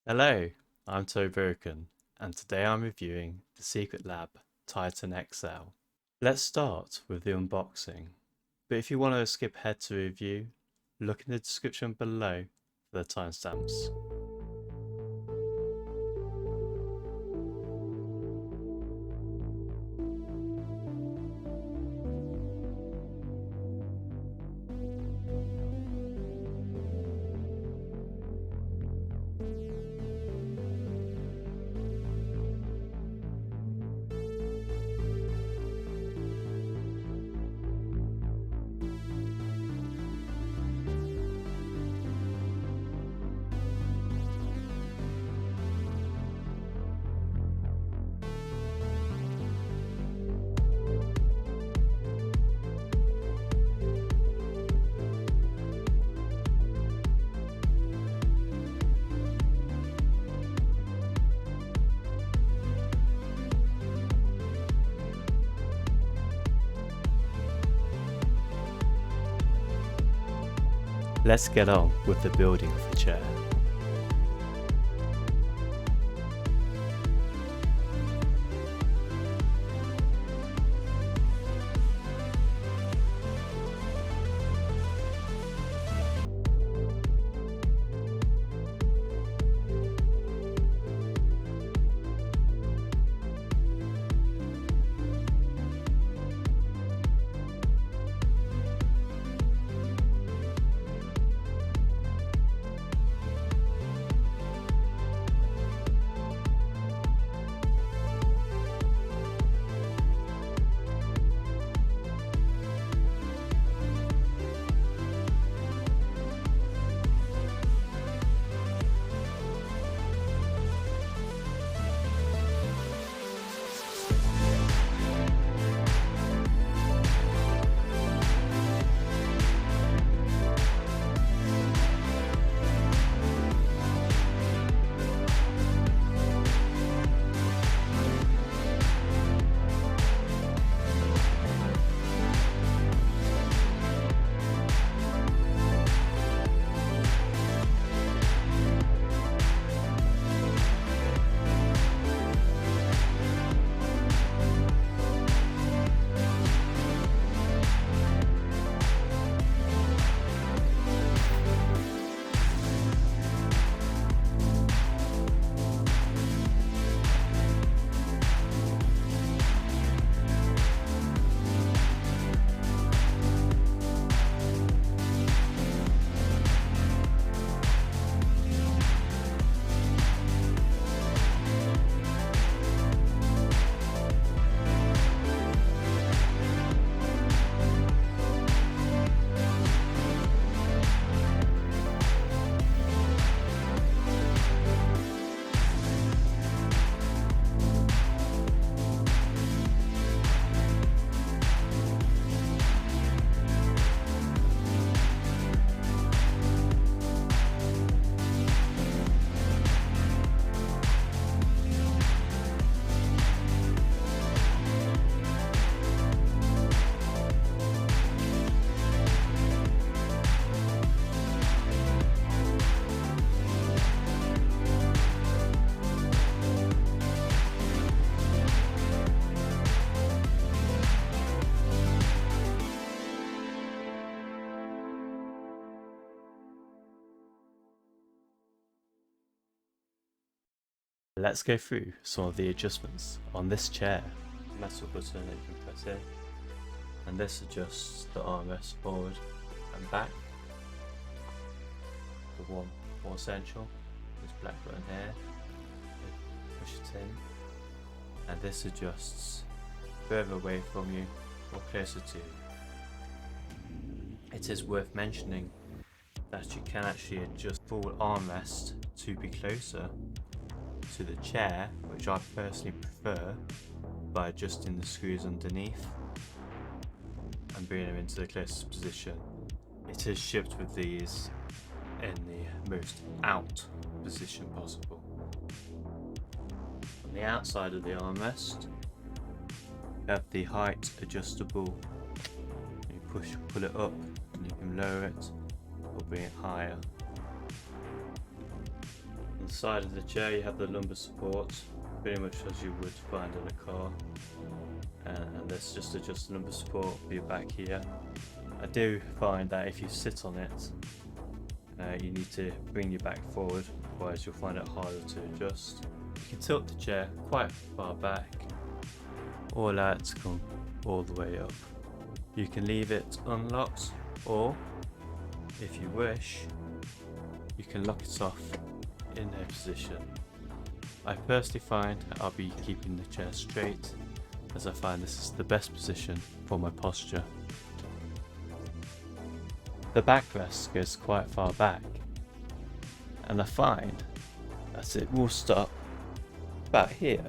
Hello, I'm Toe Broken, and today I'm reviewing the Secret Lab Titan XL. Let's start with the unboxing, but if you want to skip ahead to review, look in the description below for the timestamps. Let's get on with the building of the chair. Let's go through some of the adjustments on this chair. Metal button that you can press here, and this adjusts the armrest forward and back. The one more essential, this black button here, push it in, and this adjusts further away from you or closer to you. It is worth mentioning that you can actually adjust full armrest to be closer to the chair, which I personally prefer, by adjusting the screws underneath and bringing them into the closest position. It is shipped with these in the most out position possible. On the outside of the armrest, you have the height adjustable. You pull it up and you can lower it or bring it higher. On the the side of the chair you have the lumbar support, pretty much as you would find in a car, and this just adjusts the lumbar support for your back here. I do find that if you sit on it, you need to bring your back forward, otherwise you'll find it harder to adjust. You can tilt the chair quite far back, or allow it to come all the way up. You can leave it unlocked, or if you wish, you can lock it off in a position. I personally find I'll be keeping the chair straight, as I find this is the best position for my posture. The backrest goes quite far back, and I find that it will stop about here,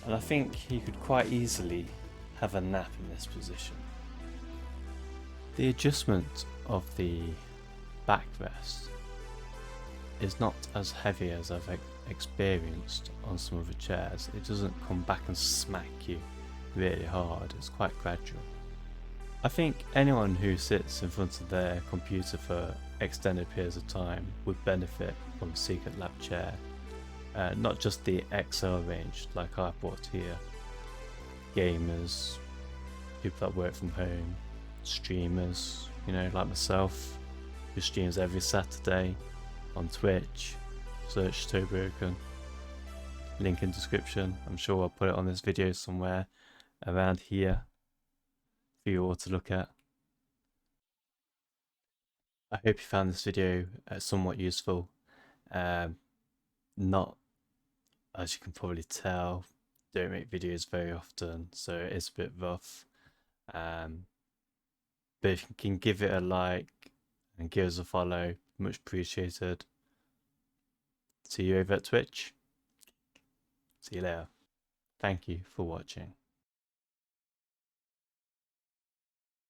and I think you could quite easily have a nap in this position. The adjustment of the backrest is not as heavy as I've experienced on some other chairs. It doesn't come back and smack you really hard, it's quite gradual. I think anyone who sits in front of their computer for extended periods of time would benefit from a Secret Lab chair. Not just the XL range like I bought here. Gamers, people that work from home, streamers, you know, like myself, who streams every Saturday on Twitch. Search Toe Broken. Link in description. I'm sure I'll put it on this video somewhere around here for you all to look at. I hope you found this video somewhat useful. Not, as you can probably tell, don't make videos very often, so it's a bit rough. But if you can give it a like and give us a follow, much appreciated. See you over at Twitch. See you later. Thank you for watching.